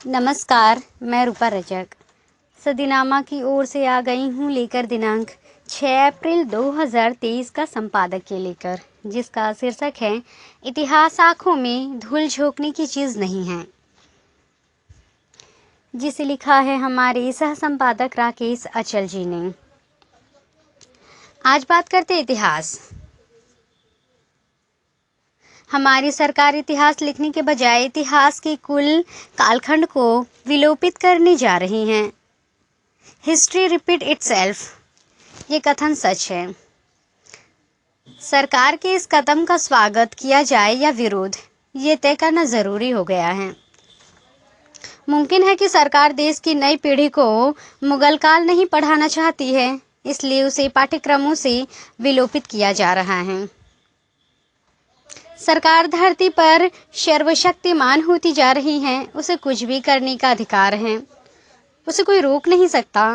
नमस्कार, मैं रूपा रजक सदीनामा की ओर से आ गई हूँ लेकर दिनांक 6 अप्रैल 2023 का संपादकीय लेकर, जिसका शीर्षक है इतिहास आँखों में धूल झोंकने की चीज़ नहीं है, जिसे लिखा है हमारे सह संपादक राकेश अचल जी ने। आज बात करते इतिहास। हमारी सरकार इतिहास लिखने के बजाय इतिहास के कुल कालखंड को विलोपित करने जा रही है। हिस्ट्री रिपीट इटसेल्फ, ये कथन सच है। सरकार के इस कदम का स्वागत किया जाए या विरोध, ये तय करना ज़रूरी हो गया है। मुमकिन है कि सरकार देश की नई पीढ़ी को मुगल काल नहीं पढ़ाना चाहती है, इसलिए उसे पाठ्यक्रमों से विलोपित किया जा रहा है। सरकार धरती पर सर्वशक्तिमान होती जा रही है, उसे कुछ भी करने का अधिकार है, उसे कोई रोक नहीं सकता।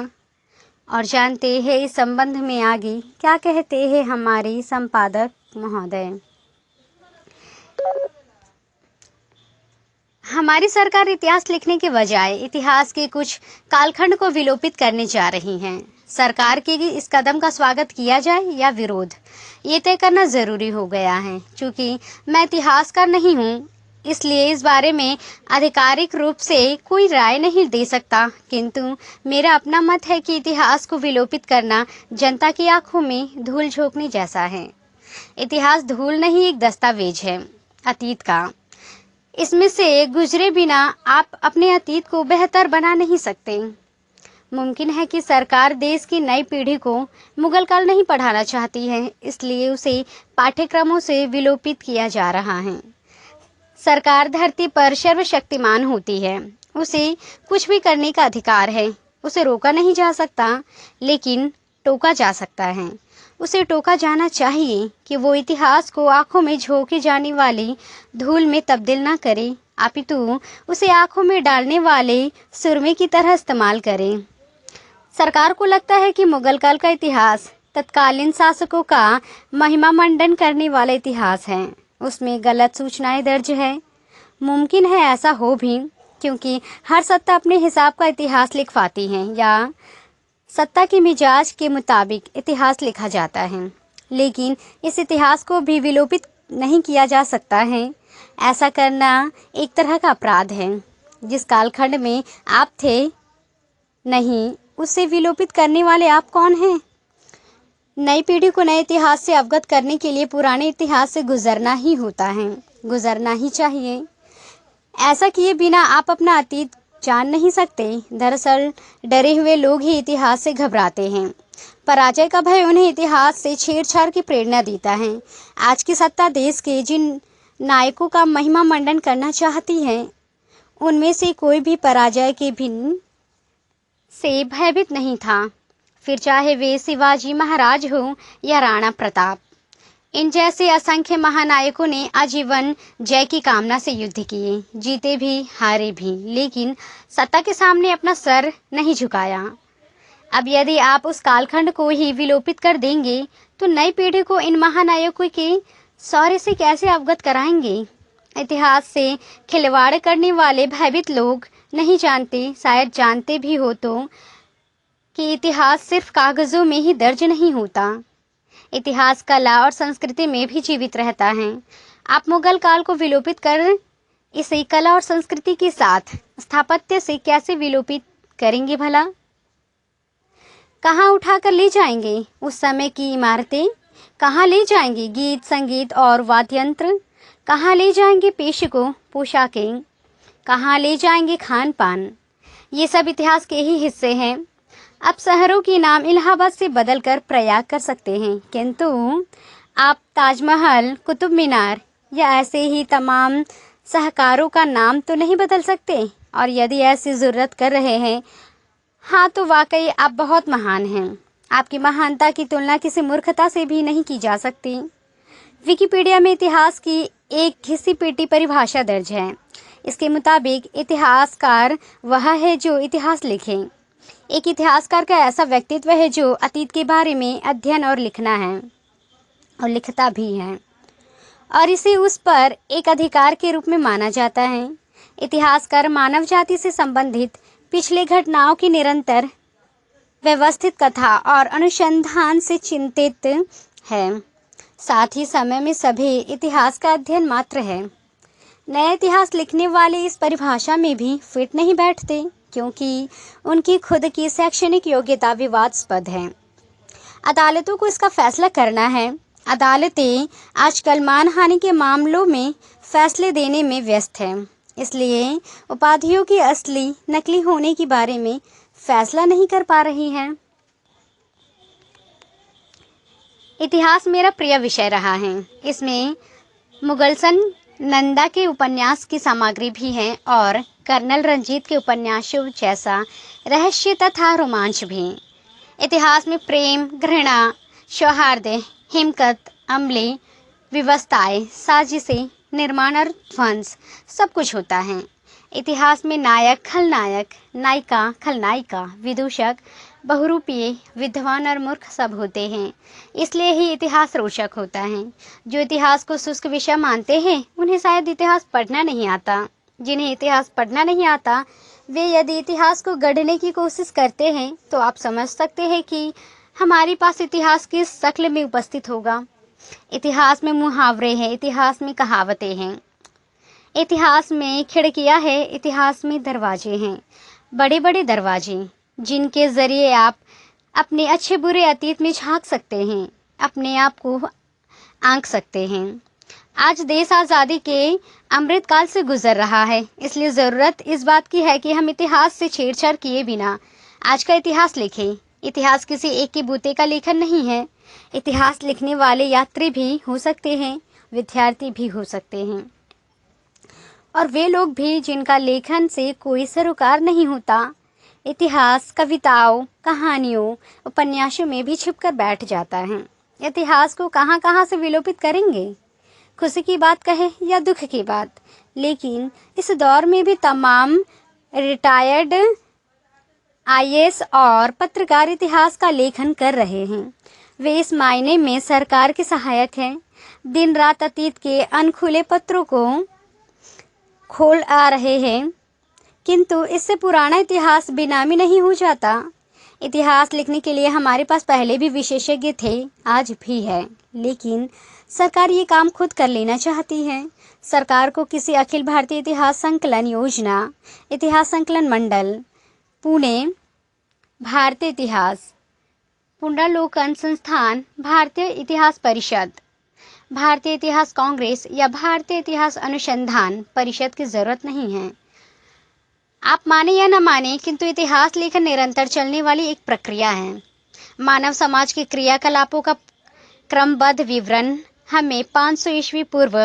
और जानते हैं इस संबंध में आगे क्या कहते हैं हमारे संपादक महोदय। हमारी सरकार इतिहास लिखने के बजाय इतिहास के कुछ कालखंड को विलोपित करने जा रही है। सरकार के इस कदम का स्वागत किया जाए या विरोध, ये तय करना ज़रूरी हो गया है। क्योंकि मैं इतिहासकार नहीं हूँ, इसलिए इस बारे में आधिकारिक रूप से कोई राय नहीं दे सकता, किंतु मेरा अपना मत है कि इतिहास को विलोपित करना जनता की आंखों में धूल झोंकने जैसा है। इतिहास धूल नहीं, एक दस्तावेज है अतीत का। इसमें से गुजरे बिना आप अपने अतीत को बेहतर बना नहीं सकते। मुमकिन है कि सरकार देश की नई पीढ़ी को मुगल काल नहीं पढ़ाना चाहती है, इसलिए उसे पाठ्यक्रमों से विलोपित किया जा रहा है। सरकार धरती पर सर्वशक्तिमान होती है, उसे कुछ भी करने का अधिकार है, उसे रोका नहीं जा सकता, लेकिन टोका जा सकता है। उसे टोका जाना चाहिए कि वो इतिहास को आंखों में झोंके जाने वाली धूल में तब्दील ना करे, अपितु उसे आंखों में डालने वाले सुरमे की तरह इस्तेमाल करे। सरकार को लगता है कि मुगल काल का इतिहास तत्कालीन शासकों का महिमा मंडन करने वाला इतिहास है, उसमें गलत सूचनाएं दर्ज है। मुमकिन है ऐसा हो भी, क्योंकि हर सत्ता अपने हिसाब का इतिहास लिखवाती है या सत्ता के मिजाज के मुताबिक इतिहास लिखा जाता है, लेकिन इस इतिहास को भी विलोपित नहीं किया जा सकता है। ऐसा करना एक तरह का अपराध है। जिस कालखंड में आप थे नहीं, उसे विलोपित करने वाले आप कौन हैं? नई पीढ़ी को नए इतिहास से अवगत करने के लिए पुराने इतिहास से गुजरना ही होता है, गुजरना ही चाहिए। ऐसा किए बिना आप अपना अतीत जान नहीं सकते। दरअसल डरे हुए लोग ही इतिहास से घबराते हैं। पराजय का भय उन्हें इतिहास से छेड़छाड़ की प्रेरणा देता है। आज की सत्ता देश के जिन नायकों का महिमा मंडन करना चाहती है, उनमें से कोई भी पराजय के भिन्न से भयभीत नहीं था, फिर चाहे वे शिवाजी महाराज हो या राणा प्रताप। इन जैसे असंख्य महानायकों ने आजीवन जय की कामना से युद्ध किए, जीते भी हारे भी, लेकिन सत्ता के सामने अपना सर नहीं झुकाया। अब यदि आप उस कालखंड को ही विलोपित कर देंगे, तो नई पीढ़ी को इन महानायकों के शौर्य से कैसे अवगत कराएंगे? इतिहास से खिलवाड़ करने वाले भयभीत लोग नहीं जानते, शायद जानते भी हो तो, कि इतिहास सिर्फ कागजों में ही दर्ज नहीं होता, इतिहास कला और संस्कृति में भी जीवित रहता है। आप मुगल काल को विलोपित कर इसे कला और संस्कृति के साथ स्थापत्य से कैसे विलोपित करेंगे भला? कहाँ उठाकर ले जाएंगे उस समय की इमारतें? कहाँ ले जाएंगे गीत संगीत और वाद्य यंत्र? कहाँ ले जाएंगे पेशकों पोशाकें? कहाँ ले जाएंगे खान पान? ये सब इतिहास के ही हिस्से हैं। आप शहरों के नाम इलाहाबाद से बदलकर प्रयाग कर सकते हैं, किंतु आप ताजमहल, कुतुब मीनार या ऐसे ही तमाम शाहकारों का नाम तो नहीं बदल सकते। और यदि ऐसी ज़रूरत कर रहे हैं, हाँ, तो वाकई आप बहुत महान हैं। आपकी महानता की तुलना किसी मूर्खता से भी नहीं की जा सकती। विकिपीडिया में इतिहास की एक घिसी पिटी परिभाषा दर्ज है। इसके मुताबिक इतिहासकार वह है जो इतिहास लिखे। एक इतिहासकार का ऐसा व्यक्तित्व है जो अतीत के बारे में अध्ययन और लिखना है और लिखता भी है, और इसे उस पर एक अधिकार के रूप में माना जाता है। इतिहासकार मानव जाति से संबंधित पिछले घटनाओं की निरंतर व्यवस्थित कथा और अनुसंधान से चिंतित है। साथ ही समय में सभी इतिहास का अध्ययन मात्र है। नया इतिहास लिखने वाले इस परिभाषा में भी फिट नहीं बैठते, क्योंकि उनकी खुद की शैक्षणिक योग्यता विवादास्पद है। अदालतों को इसका फैसला करना है। अदालतें आजकल मानहानि के मामलों में फैसले देने में व्यस्त हैं, इसलिए उपाधियों की असली नकली होने के बारे में फैसला नहीं कर पा रही हैं। इतिहास मेरा प्रिय विषय रहा है। इसमें मुगलसन नंदा के उपन्यास की सामग्री भी है और कर्नल रंजीत के उपन्यासों जैसा रहस्य तथा रोमांच भी। इतिहास में प्रेम, घृणा, सौहार्द, हिमकत, अम्ले, व्यवस्थाएं, साजिशें, निर्माण और ध्वंस सब कुछ होता है। इतिहास में नायक, खलनायक, नायिका, खलनायिका, विदूषक, बहुरूपीय, विद्वान और मूर्ख सब होते हैं। इसलिए ही इतिहास रोचक होता है। जो इतिहास को शुष्क विषय मानते हैं उन्हें शायद इतिहास पढ़ना नहीं आता। जिन्हें इतिहास पढ़ना नहीं आता वे यदि इतिहास को गढ़ने की कोशिश करते हैं तो आप समझ सकते हैं कि हमारे पास इतिहास किस शक्ल में उपस्थित होगा। इतिहास में मुहावरे हैं, इतिहास में कहावतें हैं, इतिहास में खिड़कियां हैं, इतिहास में दरवाजे हैं, बड़े बड़े दरवाजे जिनके जरिए आप अपने अच्छे बुरे अतीत में झांक सकते हैं, अपने आप को आंक सकते हैं। आज देश आज़ादी के अमृतकाल से गुजर रहा है, इसलिए ज़रूरत इस बात की है कि हम इतिहास से छेड़छाड़ किए बिना आज का इतिहास लिखें। इतिहास किसी एक के बूते का लेखन नहीं है। इतिहास लिखने वाले यात्री भी हो सकते हैं, विद्यार्थी भी हो सकते हैं, और वे लोग भी जिनका लेखन से कोई सरोकार नहीं होता। इतिहास कविताओं, कहानियों, उपन्यासों में भी छिपकर बैठ जाता है। इतिहास को कहाँ कहाँ से विलोपित करेंगे, खुशी की बात कहे या दुख की बात, लेकिन इस दौर में भी तमाम रिटायर्ड आईएएस और पत्रकार इतिहास का लेखन कर रहे हैं। वे इस मायने में सरकार के सहायक हैं। दिन रात अतीत के अनखुले पत्रों को खोल आ रहे हैं, किंतु इससे पुराना इतिहास बेनामी नहीं हो जाता। इतिहास लिखने के लिए हमारे पास पहले भी विशेषज्ञ थे, आज भी है, लेकिन सरकार ये काम खुद कर लेना चाहती है। सरकार को किसी अखिल भारतीय इतिहास संकलन योजना, इतिहास संकलन मंडल, पुणे, भारतीय इतिहास पुनरावलोकन संस्थान, भारतीय इतिहास परिषद, भारतीय इतिहास कांग्रेस या भारतीय इतिहास अनुसंधान परिषद की जरूरत नहीं है। आप माने या न माने, किंतु इतिहास लेखन निरंतर चलने वाली एक प्रक्रिया है। मानव समाज के क्रियाकलापों का क्रमबद्ध विवरण हमें 500 ईस्वी पूर्व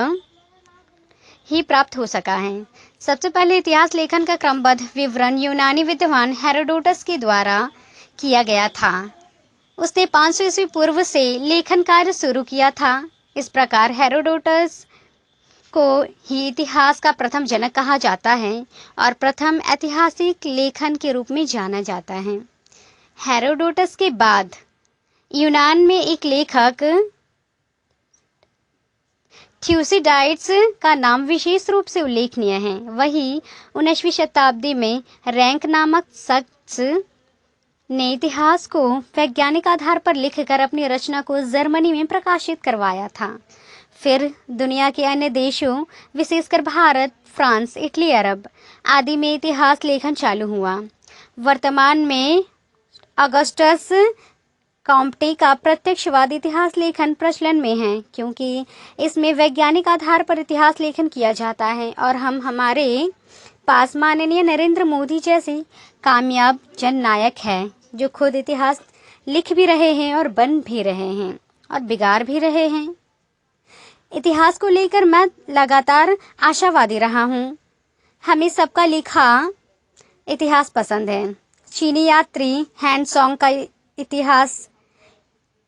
ही प्राप्त हो सका है। सबसे पहले इतिहास लेखन का क्रमबद्ध विवरण यूनानी विद्वान हेरोडोटस के द्वारा किया गया था। उसने 500 ईस्वी पूर्व से लेखन कार्य शुरू किया था। इस प्रकार हेरोडोटस को ही इतिहास का प्रथम जनक कहा जाता है और प्रथम ऐतिहासिक लेखन के रूप में जाना जाता है। हेरोडोटस के बाद यूनान में एक लेखक थ्यूसिडाइड्स का नाम विशेष रूप से उल्लेखनीय है। वही 19वीं शताब्दी में रैंक नामक शख्स ने इतिहास को वैज्ञानिक आधार पर लिखकर अपनी रचना को जर्मनी में प्रकाशित करवाया था। फिर दुनिया के अन्य देशों, विशेषकर भारत, फ्रांस, इटली, अरब आदि में इतिहास लेखन चालू हुआ। वर्तमान में ऑगस्टस कॉम्टे का प्रत्यक्षवाद इतिहास लेखन प्रचलन में है, क्योंकि इसमें वैज्ञानिक आधार पर इतिहास लेखन किया जाता है और हम हमारे पास माननीय नरेंद्र मोदी जैसे कामयाब जननायक हैं जो खुद इतिहास लिख भी रहे हैं और बन भी रहे हैं और बिगाड़ भी रहे हैं। इतिहास को लेकर मैं लगातार आशावादी रहा हूँ। हमें सबका लिखा इतिहास पसंद है। चीनी यात्री हैंडसोंग का इतिहास,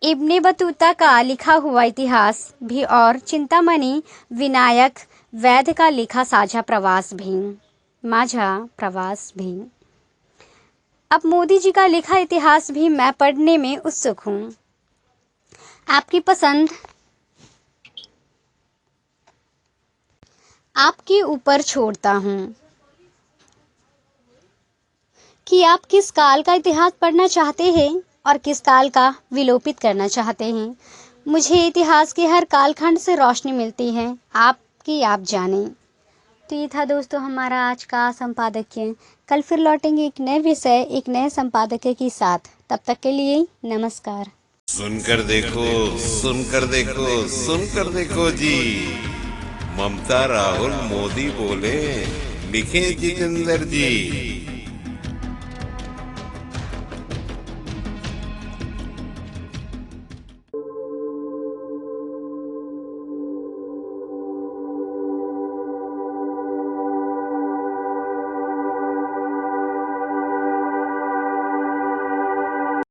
इब्ने बतूता का लिखा हुआ इतिहास भी और चिंतामणि विनायक वैद्य का लिखा माझा प्रवास भी। अब मोदी जी का लिखा इतिहास भी मैं पढ़ने में उत्सुक हूँ। आपकी पसंद आपके ऊपर छोड़ता हूँ। कि आप किस काल का इतिहास पढ़ना चाहते हैं और किस काल का विलोपित करना चाहते हैं। मुझे इतिहास के हर कालखंड से रोशनी मिलती है, आपकी आप जानें। तो ये था दोस्तों हमारा आज का संपादकीय। कल फिर लौटेंगे एक नए विषय, एक नए संपादकीय के साथ। तब तक के लिए नमस्कार। सुनकर देखो, सुनकर देखो, सुनकर देखो जी। ममता राहुल मोदी बोले, लिखे जितेंद्र जी।